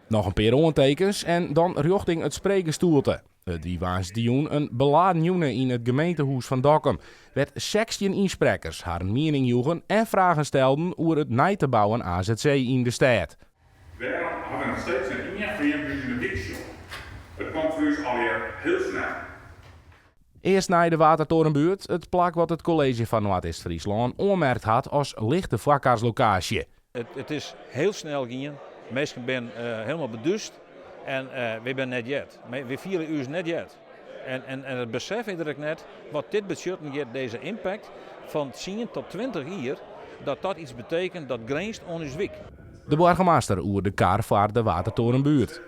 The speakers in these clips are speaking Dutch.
Nog een paar oortekens en dan richting het sprekersstoelte. Die was een beladen jongen in het gemeentehuis van Dokkum. Werd 16 insprekers haar mening joegen en vragen stelden over het nij te bouwen AZC in de stad. Waarom hebben we nog steeds een injectie in de dictie? Het komt voor ons alweer heel snel. Eerst naar de Watertorenbuurt, het plak wat het college van Noord-Est-Friesland onmerkt had als lichte vakaarslocatie. Het is heel snel gegaan. Mensen zijn helemaal beduust en we zijn net jet. We vieren uur net jet. En het besef ik net wat dit betekent, deze impact van 10 tot 20 jaar, dat iets betekent dat grenst on ons wik. De burgemeester oer de kar voor de Watertorenbuurt.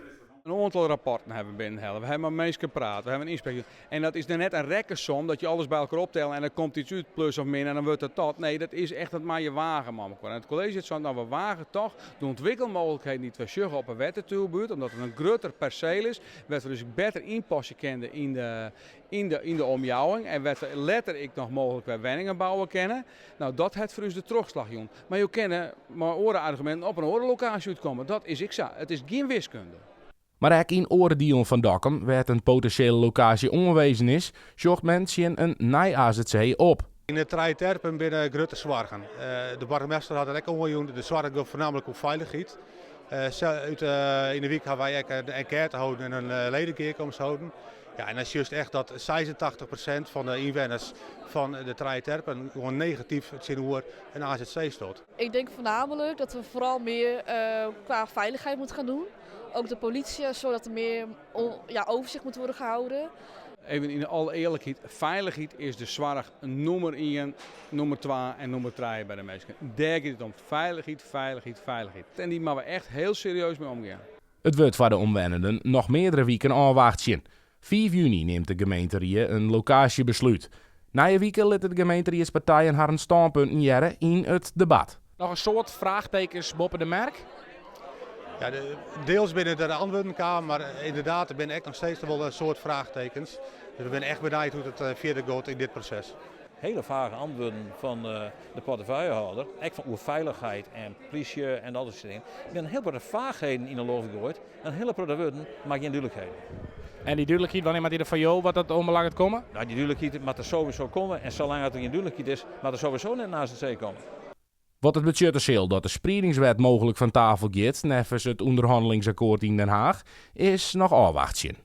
Een aantal rapporten hebben we binnenhalen. We hebben met mensen gepraat, we hebben een inspectie. En dat is dan net een rekkensom dat je alles bij elkaar optelt en dan komt iets uit plus of min en dan wordt het dat. Nee, dat is echt het maar je wagen, man. En het college zegt, nou we wagen toch de ontwikkelmogelijkheden niet we zorgen op een Watertorenbuurt, omdat het een groter perceel is, wat we dus beter inpassen kennen in de omjouwing en wat we letterlijk nog mogelijk bij woningen bouwen kennen. Nou, dat heeft voor ons de terugslag, jong. Maar je kennen maar orenargumenten op een orenlocatie uitkomen. Dat is ik zo. Het is geen wiskunde. Maar ook in Oordion van Dokkum, waar een potentiële locatie onwezen is, zocht mensen een nij AZC op. In de Trijterpen binnen grote zorgen. De burgemeester had het ook ongejoen. De zorg gaat voornamelijk op veiligheid. In de week hebben wij ook een enquête houden en een ledenkeerkomst houden. Ja, en dat is juist echt dat 86% van de inwoners van de Trijterpen gewoon negatief het zien hoe een AZC staat. Ik denk voornamelijk dat we vooral meer qua veiligheid moeten gaan doen. Ook de politie, zodat er meer overzicht moet worden gehouden. Even in alle eerlijkheid, veiligheid is de zorg nummer 1, nummer 2 en nummer 3 bij de mensen. Daar gaat het om. Veiligheid, veiligheid, veiligheid. En die moeten we echt heel serieus mee omgaan. Het wordt voor de omwonenden nog meerdere weken afwachten. 5 juni neemt de gemeente een locatiebesluit. Na je weken liet de gemeenteraadspartijen haar een standpunt jaren in het debat. Nog een soort vraagtekens boven de merk? Ja, deels binnen de antwoorden kamer, maar inderdaad, er zijn echt nog steeds wel een soort vraagtekens. Dus we zijn echt benieuwd hoe het verder gaat in dit proces. Hele vage antwoorden van de portefeuillehouder, ook van veiligheid en politie en dat soort dingen. Er zijn heel veel vaagheden in de loop gegooid en hele grote woorden, maar geen duidelijkheden. En die duidelijkheid, wanneer moet die er van jou wat dat onbelangrijk komen? Nou, die duidelijkheid moet er sowieso komen en zolang er geen duidelijkheid is, moet er sowieso net naast het zee komen. Wat het budgetterseel dat de spreidingswet mogelijk van tafel gaat, nevens het onderhandelingsakkoord in Den Haag, is nog afwachten.